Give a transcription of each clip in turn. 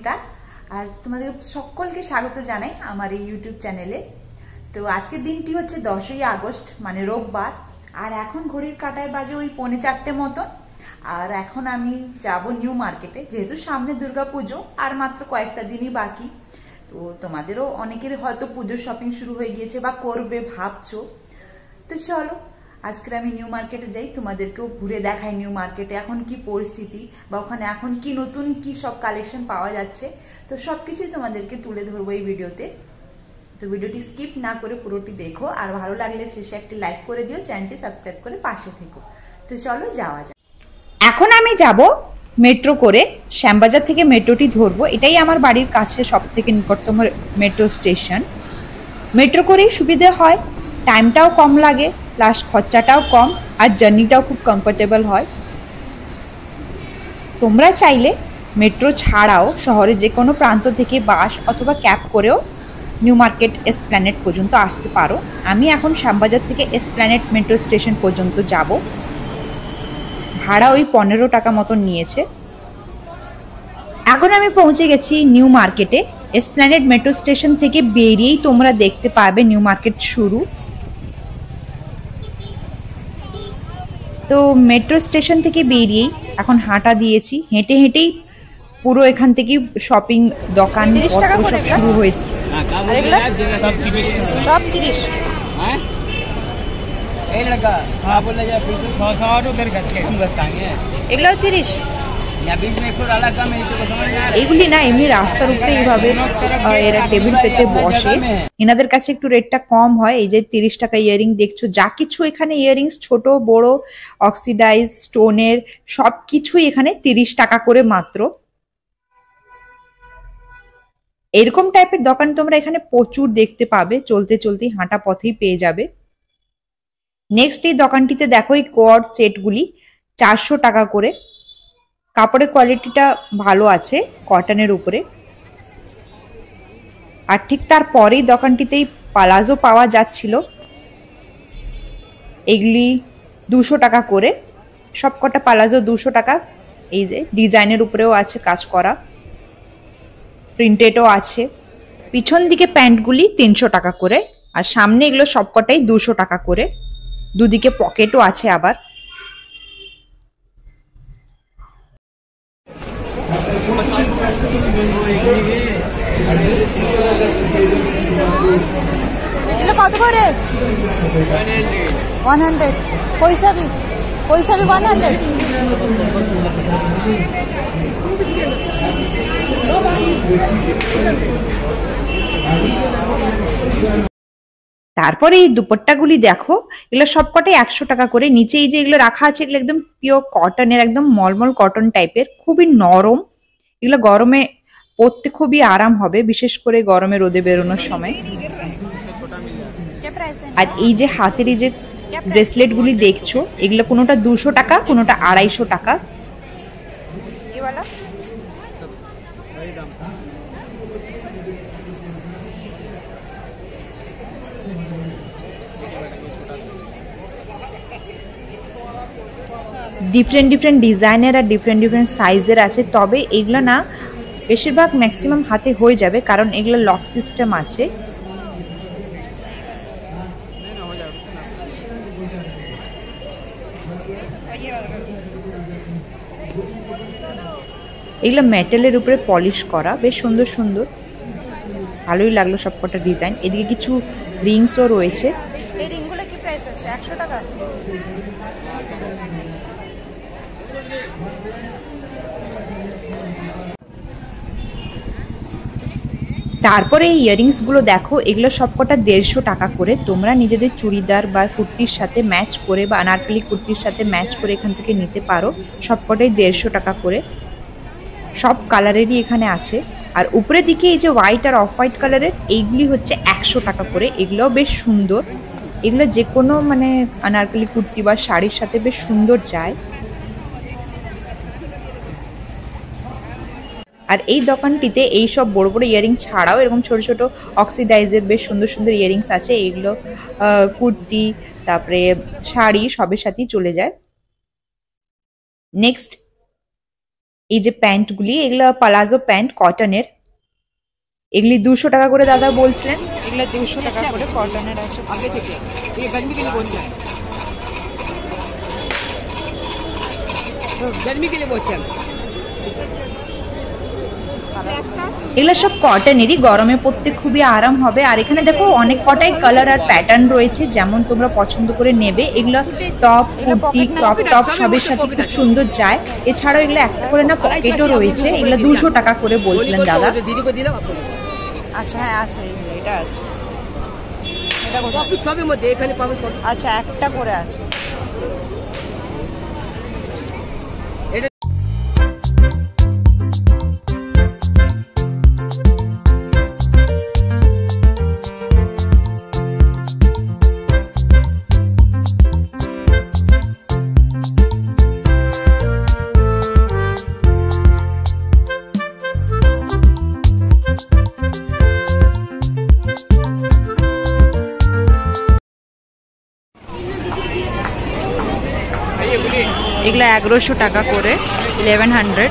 সঞ্চিতা আর তোমাদের সকলকে স্বাগত জানাই আমার এই ইউটিউব চ্যানেলে। তো আজকের দিনটি হচ্ছে 10ই আগস্ট মানে রোববার, আর এখন ঘড়ির কাঁটায় বাজে ওই 3:45 মতন। আর এখন আমি যাব নিউ মার্কেটে, যেহেতু সামনে দুর্গাপুজো আর মাত্র কয়েকটা দিনই বাকি। তো তোমাদেরও অনেকের হয়তো পুজোর শপিং শুরু হয়ে গিয়েছে বা করবে ভাবছো। তো চলো আজকে আমি নিউ মার্কেটে যাই, তোমাদেরকেও ঘুরে দেখাই নিউ মার্কেটে এখন কি পরিস্থিতি বা ওখানে এখন কি নতুন কি সব কালেকশন পাওয়া যাচ্ছে। তো সবকিছুই তোমাদেরকে তুলে ধরবো এই ভিডিওতে। তো ভিডিওটি স্কিপ না করে পুরোটি দেখো, আর ভালো লাগলে শেষে একটি লাইক করে দিও, চ্যানেলটি সাবস্ক্রাইব করে পাশে থেকো। তো চলো যাওয়া যাক। এখন আমি যাব মেট্রো করে, শ্যামবাজার থেকে মেট্রোটি ধরবো। এটাই আমার বাড়ির কাছে সব থেকে নিকটতম মেট্রো স্টেশন। মেট্রো করেই সুবিধে হয়, টাইমটাও কম লাগে, প্লাস খরচাটাও কম, আর জার্নিটাও খুব কমফোর্টেবল হয়। তোমরা চাইলে মেট্রো ছাড়াও শহরে যে কোনো প্রান্ত থেকে বাস অথবা ক্যাব করেও নিউ মার্কেট এসপ্ল্যানেড পর্যন্ত আসতে পারো। আমি এখন শ্যামবাজার থেকে এসপ্ল্যানেড মেট্রো স্টেশন পর্যন্ত যাব। ভাড়া ওই 15 টাকা মতন নিয়েছে। এখন আমি পৌঁছে গেছি নিউ মার্কেটে। এসপ্ল্যানেড মেট্রো স্টেশন থেকে বেরিয়েই তোমরা দেখতে পাবে নিউ মার্কেট শুরু। তো মেট্রো স্টেশন থেকে বেরিয়েই এখন হাঁটা দিয়েছি, হেঁটে হেঁটেই পুরো এখান থেকে শপিং দোকান সব শুরু হয়েছে। এইগুলি না এমনি রাস্তার উপরে এইভাবে এরা টেবিল পেতে বসে, এনাদের কাছে একটু রেটটা কম হয়। এই যে 30 টাকা ইয়ারিং দেখছো, যা কিছু এখানে ইয়ারিংস ছোট বড় অক্সিডাইজ স্টোনের সবকিছুই এখানে 30 টাকা করে মাত্র। এরকম টাইপের দোকান তোমরা এখানে প্রচুর দেখতে পাবে, চলতে চলতে হাঁটা পথেই পেয়ে যাবে। নেক্সট এই দোকানটিতে দেখো এই কোয়ার্ড সেটগুলি 400 টাকা করে। কাপড়ের কোয়ালিটিটা ভালো আছে, কটনের উপরে। আর ঠিক তারপরেই দোকানটিতেই পালাজো পাওয়া যাচ্ছিল, এগুলি 200 টাকা করে। সবকটা পালাজো 200 টাকা। এই যে ডিজাইনের উপরেও আছে কাজ করা, প্রিন্টেডও আছে। পিছন দিকে প্যান্টগুলি 300 টাকা করে, আর সামনে এগুলো সবকটাই 200 টাকা করে। দুদিকে পকেটও আছে আবার। কত করে? 100। পয়সা বি 100। তারপরে এই দুপট্টাগুলি দেখো, এগুলো সবকটাই 100 টাকা করে। নিচে এই যে এগুলো রাখা আছে, এগুলো একদম পিওর কটনের, একদম মলমল কটন টাইপের, খুবই নরম। এগুলো গরমে পরতে খুবই আরাম হবে, বিশেষ করে গরমে রোদে বেরোনোর সময়। আর এই যে হাতের এই যে ব্রেসলেটগুলি দেখছো, এগুলো কোনোটা 200 টাকা, কোনোটা 250 টাকা। ডিফারেন্ট ডিফারেন্ট ডিজাইনের আর ডিফারেন্ট ডিফারেন্ট সাইজের আছে, তবে এগুলো না বেশিরভাগ ম্যাক্সিমাম হাতে হয়ে যাবে, কারণ এগুলো লক সিস্টেম আছে। এগুলো মেটালের উপরে পলিশ করা, বেশ সুন্দর সুন্দর, ভালোই লাগলো সবকটা ডিজাইন। এদিকে কিছু রিংসও রয়েছে। এই রিংগুলো কি প্রাইস আছে? 100 টাকা। তারপরে এই ইয়ারিংস গুলো দেখো, এগুলো সবকটা 150 টাকা করে। তোমরা নিজেদের চুড়িদার বা কুর্তির সাথে ম্যাচ করে বা আনারকলি কুর্তির সাথে ম্যাচ করে এখান থেকে নিতে পারো। সবকটাই 150 টাকা করে। সব কালারেরই এখানে আছে। আর উপরের দিকে এই যে হোয়াইট আর অফ হোয়াইট কালারের, এইগুলি হচ্ছে 100 টাকা করে। এগুলোও বেশ সুন্দর, এগুলো যে কোনো মানে আনারকলি কুর্তি বা শাড়ির সাথে বেশ সুন্দর যায়। আর এই দোকানটিতে এই সব বড় বড় ইয়ারিং ছাড়াও এরকম ছোট ছোট অক্সিডাইজের বেশ সুন্দর সুন্দর ইয়ারিংস আছে। এগুলো কুর্তি তারপরে শাড়ি সবের সাথেই চলে যায়। নেক্সট এই যে প্যান্টগুলি, এগুলো প্লাজো প্যান্ট কটনের, এগুলি 200 টাকা করে দাদা বলছিলেন। এগুলো 200 টাকা করে কটনের আছে। गर्मी के लिए बहुत अच्छा এগুলো সব কটনেরই, গরমে পরতে খুবই আরাম হবে। আর এখানে দেখো অনেক কটাই কালার আর প্যাটার্ন রয়েছে, যেমন তোমরা পছন্দ করে নেবে। এগুলো টপ, কুর্তি, ক্রপ টপ সবের সাথে খুব সুন্দর যায়। এছাড়াও এগুলো একটা করে না পকেটও রয়েছে। এগুলো 200 টাকা করে বলছিলেন দাদা। আচ্ছা হ্যাঁ আছে, এটা আছে। আচ্ছা একটা করে আছে। এগুলো 1100 টাকা করে, 1100।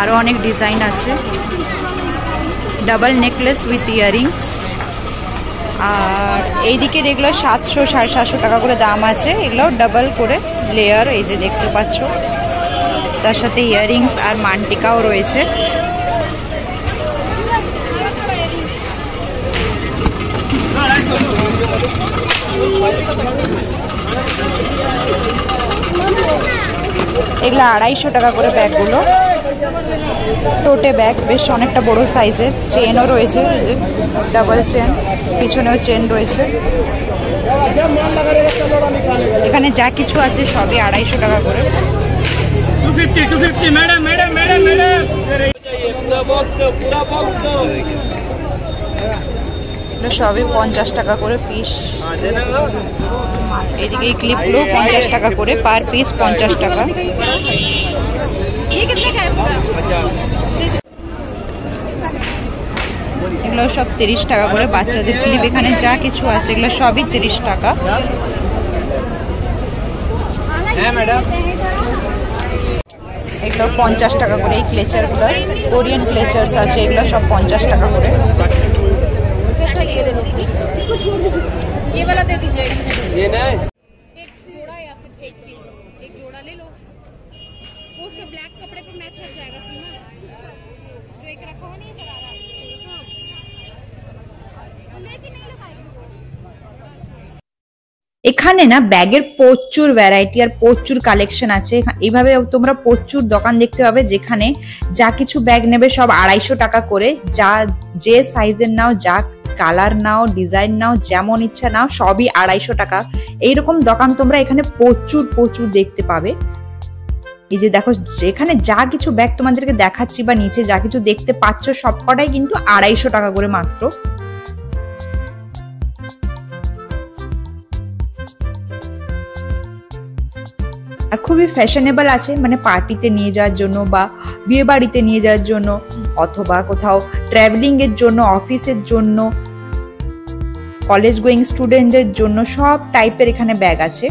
আরও অনেক ডিজাইন আছে। Double necklace with earrings. আর এই দিকের এগুলো 700 750 টাকা করে দাম আছে। এগুলো ডাবল করে লেয়ার, এই যে দেখতে পাচ্ছ, তার সাথে ইয়ারিংস আর মানটিকাও রয়েছে। এগুলো 250 টাকা করে ব্যাগগুলো, টোটে ব্যাগ, বেশ অনেকটা বড় সাইজের। চেনও রয়েছে, ডাবল চেন, পিছনেও চেন রয়েছে। এখানে যা কিছু আছে সবই 250 টাকা করে। 250 मैडम मैडम मैडम मैडम সবই 50 টাকা করে পিস। এদিকে এই ক্লিপগুলো 50 টাকা করে, পার পিস 50 টাকা। এগুলো সব 30 টাকা করে বাচ্চাদের ক্লিপ। এখানে যা কিছু আছে এগুলো সবই 30 টাকা। এগুলো 50 টাকা করে। এই ক্লেচারগুলো, কোরিয়ান ক্লেচার্স আছে, এগুলো সব 50 টাকা করে। ये वाला दे दीजिए। ये ना एक जोड़ा या फिर एक पीस, एक जोड़ा ले लो, वो उसके ब्लैक कपड़े पे मैच कर जाएगा सीमा, जो एक रखा हुआ नहीं है करारा, लेकिन नहीं लगाएगी। এখানে না ব্যাগের প্রচুর ভ্যারাইটি আর প্রচুর কালেকশন আছে। এইভাবে তোমরা প্রচুর দোকান দেখতে পাবে যেখানে যা কিছু ব্যাগ নেবে সব 250 টাকা করে। যা যে সাইজের নাও, যা কালার নাও, ডিজাইন নাও, যেমন ইচ্ছা নাও, সবই 250 টাকা। এইরকম দোকান তোমরা এখানে প্রচুর প্রচুর দেখতে পাবে। এই যে দেখো, যেখানে যা কিছু ব্যাগ তোমাদেরকে দেখাচ্ছি বা নিচে যা কিছু দেখতে পাচ্ছ সবকটাই কিন্তু 250 টাকা করে মাত্র। আর খুবই ফ্যাশনেবল আছে, মানে পার্টিতে নিয়ে যাওয়ার জন্য বা বিয়ে বাড়িতে নিয়ে যাওয়ার জন্য, অথবা কোথাও ট্রাভেলিং এর জন্য, অফিসের জন্য, কলেজ গোয়িং স্টুডেন্টদের জন্য সব টাইপের এখানে ব্যাগ আছে।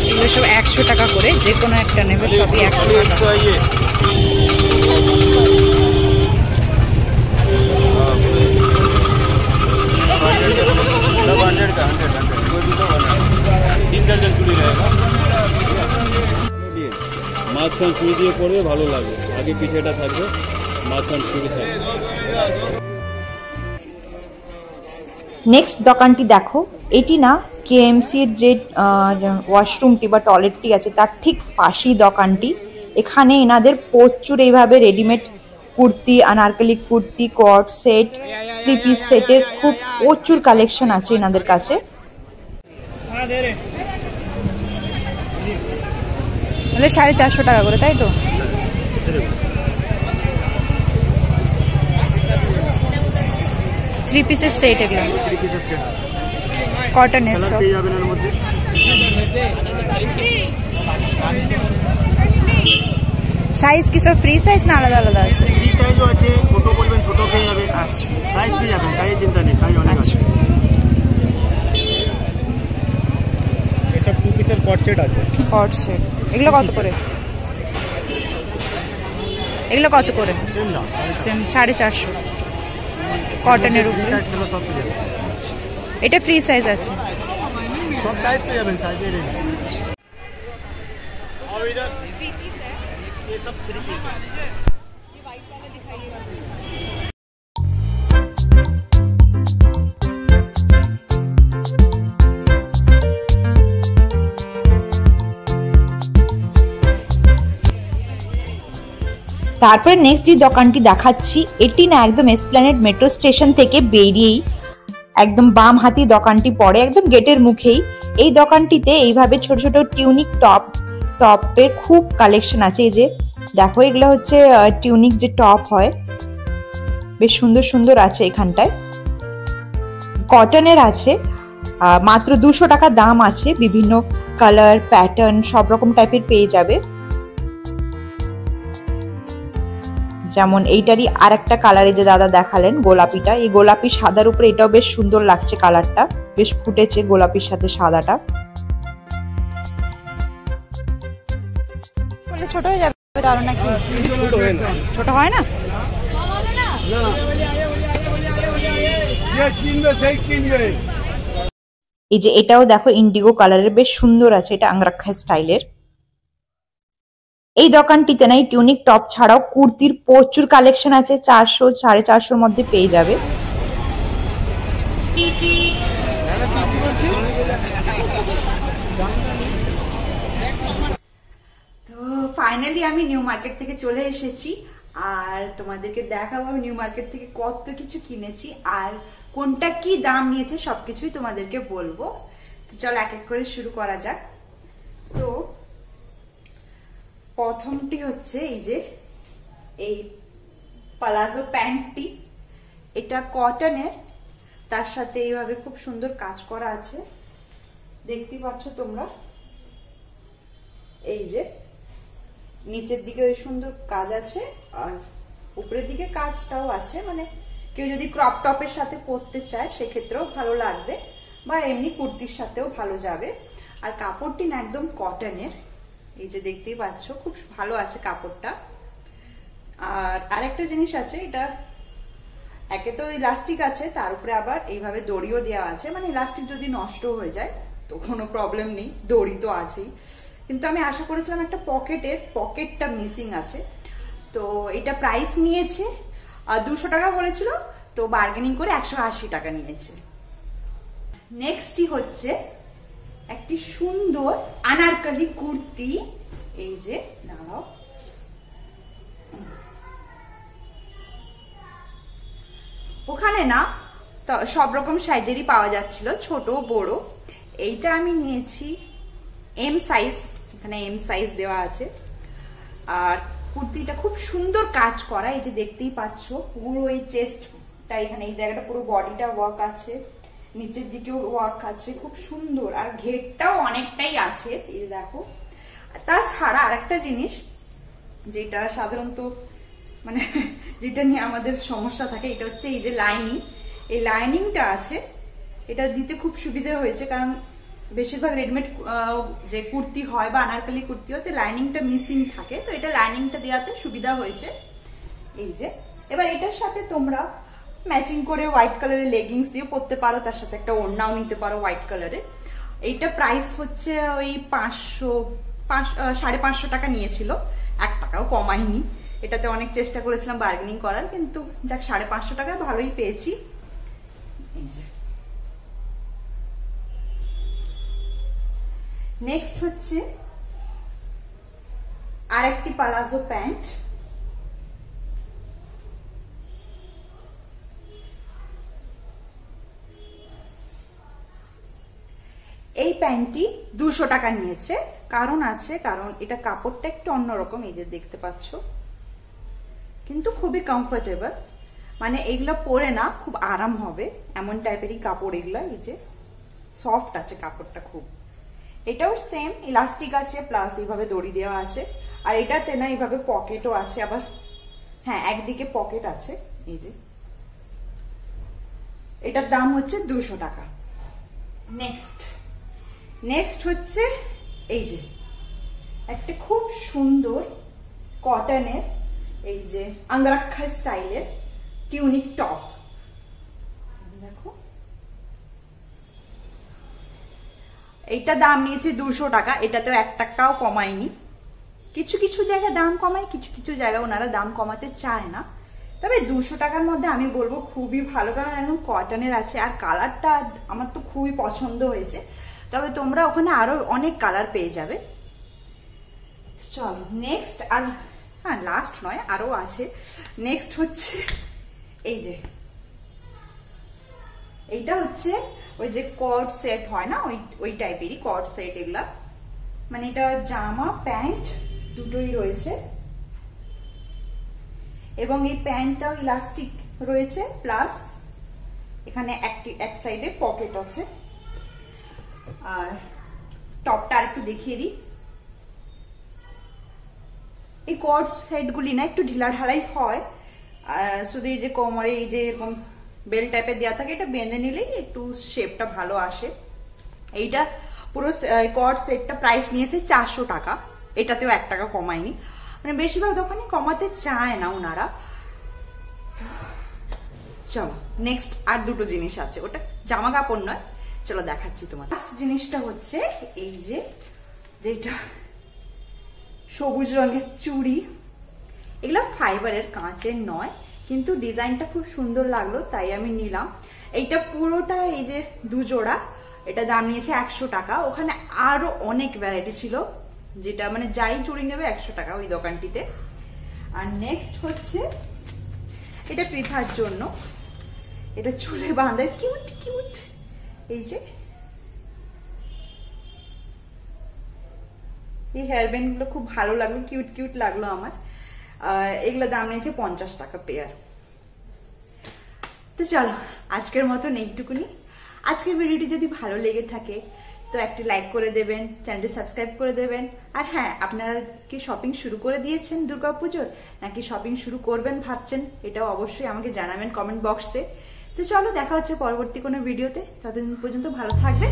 এগুলো সব 100 টাকা করে, যে কোনো একটা নেবে সবই 100 টাকা। মাঝখান চুড়ি দিয়ে পড়বে, ভালো লাগবে। আগে পিঠেটা থাকবে, মাঝখান চুড়ি থাকবে। নেক্সট দোকানটি দেখো, এটি না কেএমসির যে ওয়াশরুমটি বা টয়লেটটি আছে তার ঠিক পাশেই দোকানটি। এখানে এনাদের প্রচুর এইভাবে রেডিমেড কুর্তি, আনারকলি কুর্তি, কট সেট, 3 পিস সেটের খুব প্রচুর কালেকশন আছে এনাদের কাছে। তাহলে 450 টাকা করে, তাই তো? থ্রি পিসের সেট, এগুলো কটনের সব। সাইজ কি সব ফ্রি সাইজ না আলাদা আলাদা আছে? ফ্রি সাইজও আছে, ছোট করবেন ছোট পেয়ে যাবেন। আচ্ছা, সাইজ পেয়ে যাবেন, সাইজ চিন্তা নেই, সাইজ অনেক আছে। এসব 2 পিসের কট সেট আছে। কট সেট এগুলো কত করে? এগুলো কত করে? সেম দাম, সেম 450 কটনের উপরে। সাইজ গুলো সব পেয়ে যাবেন। এটা ফ্রি সাইজ আছে, সব সাইজ পেয়ে যাবেন, সাইজের রেঞ্জ। और इधर 3 पीस है, ये सब 3 पीस है। ये वाइट वाला दिखाइएगा। তারপরে নেক্সট যে দোকানটি দেখাচ্ছি এটি না একদম এসপ্ল্যানেড মেট্রো স্টেশন থেকে বেরিয়েই একদম বাম হাতি দোকানটি পড়ে, একদম গেটের মুখেই। এই দোকানটিতে এইভাবে ছোট ছোট টিউনিক টপের খুব কালেকশন আছে। এই যে দেখো, এগুলো হচ্ছে টিউনিক যে টপ হয়, বেশ সুন্দর সুন্দর আছে এখানটায়। কটনের আছে, মাত্র 200 টাকা দাম আছে। বিভিন্ন কালার প্যাটার্ন সব রকম টাইপের পেয়ে যাবে। যেমন এইটারই আর একটা কালারে যে দাদা দেখালেন গোলাপিটা, এই গোলাপি সাদার উপরে এটাও বেশ সুন্দর লাগছে, কালারটা বেশ ফুটেছে গোলাপির সাথে সাদাটা। ছোট হয়ে যাবে তাহলে নাকি? ছোট হয় না? এই যে এটাও দেখো ইন্ডিগো কালারের, বেশ সুন্দর আছে, এটা আংরাক্ষা স্টাইলের। এই দোকানটিতে না টিউনিক টপ ছাড়াও কুর্তির প্রচুর কালেকশন আছে, 400 450 মধ্যে পেয়ে যাবে। তো ফাইনালি আমি নিউ মার্কেট থেকে চলে এসেছি, আর তোমাদেরকে দেখাবো আমি নিউ মার্কেট থেকে কত কিছু কিনেছি আর কোনটা কি দাম নিয়েছে সবকিছুই তোমাদেরকে বলবো। তো চলো এক এক করে শুরু করা যাক। তো প্রথমটি হচ্ছে এই যে এই পালাজো প্যান্টটি, এটা কটনের, তার সাথে এইভাবে খুব সুন্দর কাজ করা আছে, দেখতেই পাচ্ছ তোমরা। এই যে নিচের দিকে ওই সুন্দর কাজ আছে আর উপরের দিকে কাজটাও আছে, মানে কেউ যদি ক্রপ টপের সাথে পরতে চায় সেক্ষেত্রেও ভালো লাগবে, বা এমনি কুর্তির সাথেও ভালো যাবে। আর কাপড়টি না একদম কটনের, এই যে দেখতেই পাচ্ছ খুব ভালো আছে কাপড়টা। আর আরেকটা জিনিস আছে, এটা একে তো ইলাস্টিক আছে, তার উপরে আবার এইভাবে দড়িও দেওয়া আছে, মানে ইলাস্টিক যদি নষ্ট হয়ে যায় তো কোনো প্রবলেম নেই, দড়ি তো আছেই। কিন্তু আমি আশা করেছিলাম একটা পকেটটা মিসিং আছে। তো এটা প্রাইস নিয়েছে 200 টাকা বলেছিল, তো বার্গেনিং করে 180 টাকা নিয়েছে। নেক্সটই হচ্ছে একটি সুন্দর আনারকলি কুর্তি, এই যে দাঁড়াও, ওখানে না তো সব রকম সাইজেরই পাওয়া যাচ্ছিল, ছোট বড়। এইটা আমি নিয়েছি এম সাইজ, এখানে এম সাইজ দেওয়া আছে। আর কুর্তিটা খুব সুন্দর কাজ করা, এই যে দেখতেই পাচ্ছ পুরো এই চেস্টটা, এখানে এই জায়গাটা পুরো বডিটা ওয়ার্ক আছে, নিচের দিকেও ওয়ার্ক আছে, খুব সুন্দর। আর ঘেরটাও অনেকটাই আছে, এই দেখো। তাছাড়া আরেকটা জিনিস যেটা সাধারণত মানে যেটা নিয়ে আমাদের সমস্যা থাকে, এটা হচ্ছে এই যে লাইনিং, এই লাইনিংটা আছে, এটা দিতে খুব সুবিধা হয়েছে, কারণ বেশিরভাগ রেডিমেড যে কুর্তি হয় বা আনারকলি কুর্তি হতে লাইনিংটা মিসিং থাকে, তো এটা লাইনিংটা দেওয়াতে সুবিধা হয়েছে। এই যে এবার এটার সাথে তোমরা ম্যাচিং করে হোয়াইট কালারের লেগিংস দিয়ে পরতে পারো, তার সাথে একটা ওড়নাও নিতে পারো হোয়াইট কালারের। এইটা প্রাইস হচ্ছে ওই 500-550 টাকা নিয়েছিল, 1 টাকাও কমাইনি। এটাতে অনেক চেষ্টা করেছিলাম বার্গেনিং করার, কিন্তু যাক 550 টাকায় ভালোই পেয়েছি। এই যে নেক্সট হচ্ছে আরেকটি পালাজো প্যান্ট, এই প্যান্টটি 200 টাকা নিয়েছে। কারণ আছে, কারণ এটা কাপড়টা একটু অন্যরকম, এই যে দেখতে পাচ্ছ, কিন্তু খুবই কমফোর্টেবল, মানে এগুলো পরে না খুব আরাম হবে এমন টাইপেরই কাপড় এগুলা। এই যে সফট আছে কাপড়টা খুব। এটাও সেম ইলাস্টিক আছে, প্লাস এইভাবে দড়ি দেওয়া আছে। আর এটাতে না এইভাবে পকেটও আছে, আবার হ্যাঁ একদিকে পকেট আছে। এই যে এটার দাম হচ্ছে 200 টাকা। নেক্সট হচ্ছে এই যে একটা খুব সুন্দর কটনের এই যে আঙ্গরাক্ষা স্টাইলের টিউনিক টপ। দেখো এইটা দাম নিয়েছে 200 টাকা, এটাতেও 1 টাকাও কমায়নি। কিছু কিছু জায়গায় দাম কমায়, কিছু কিছু জায়গায় ওনারা দাম কমাতে চায় না, তবে 200 টাকার মধ্যে আমি বলবো খুবই ভালো, কারণ একদম কটনের আছে আর কালারটা আমার তো খুবই পছন্দ হয়েছে। তবে তোমরা ওখানে আরো অনেক কালার পেয়ে যাবে। চলো নেক্সট, আর হ্যাঁ লাস্ট নয় আরো আছে। নেক্সট হচ্ছে এই যে এইটা হচ্ছে ওই যে কর্ড সেট হয় না, ওই টাইপেরই কর্ড সেট এগুলা, মানে এটা জামা প্যান্ট দুটোই রয়েছে এবং এই প্যান্টটাও ইলাস্টিক রয়েছে, প্লাস এখানে এক সাইডে পকেট আছে। আর টপটা আর একটু দেখিয়ে দিই। এই কর্ড সেট গুলি না একটু ঢিলা ঢালাই হয়, শুধু এই যে কোমরে এই যে এরকম বেল টাইপের দেওয়া থাকে, এটা বেঁধে নিলেই একটু শেপটা ভালো আসে। এইটা পুরো কর্ড সেটটা প্রাইস নিয়েছে 400 টাকা, এটাতেও 1 টাকা কমায়নি। মানে বেশিরভাগ দোকানে কমাতে চায় না ওনারা। চলো নেক্সট আর দুটো জিনিস আছে, ওটা জামা কাপড় নয়, চলো দেখাচ্ছি তোমার। লাস্ট জিনিসটা হচ্ছে এই যে যেটা সবুজ রঙের চুড়ি, এগুলো ফাইবারের, কাঁচের নয়, কিন্তু ডিজাইনটা খুব সুন্দর লাগলো তাই আমি নিলাম। এইটা পুরোটা এই যে 2 জোড়া, এটা দাম নিয়েছে 100 টাকা। ওখানে আরো অনেক ভ্যারাইটি ছিল, যেটা মানে যাই চুড়ি নেবে 100 টাকা ওই দোকানটিতে। আর নেক্সট হচ্ছে এটা পৃথার জন্য, এটা চুলে বাঁধে কিউট কিউট, এই যে এই হেয়ার ব্যান্ড গুলো খুব ভালো লাগলো, কিউট কিউট লাগলো আমার। এগুলো দাম নিয়েছে 50 টাকা পেয়ার। তো চলো আজকের মতন এইটুকুনি। আজকের ভিডিওটি যদি ভালো লেগে থাকে তো একটি লাইক করে দেবেন, চ্যানেলটি সাবস্ক্রাইব করে দেবেন। আর হ্যাঁ, আপনারা কি শপিং শুরু করে দিয়েছেন দুর্গাপুজোর, নাকি শপিং শুরু করবেন ভাবছেন, এটাও অবশ্যই আমাকে জানাবেন কমেন্ট বক্সে। তো চলো দেখা হচ্ছে পরবর্তী কোনো ভিডিওতে, ততদিন পর্যন্ত ভালো থাকবেন।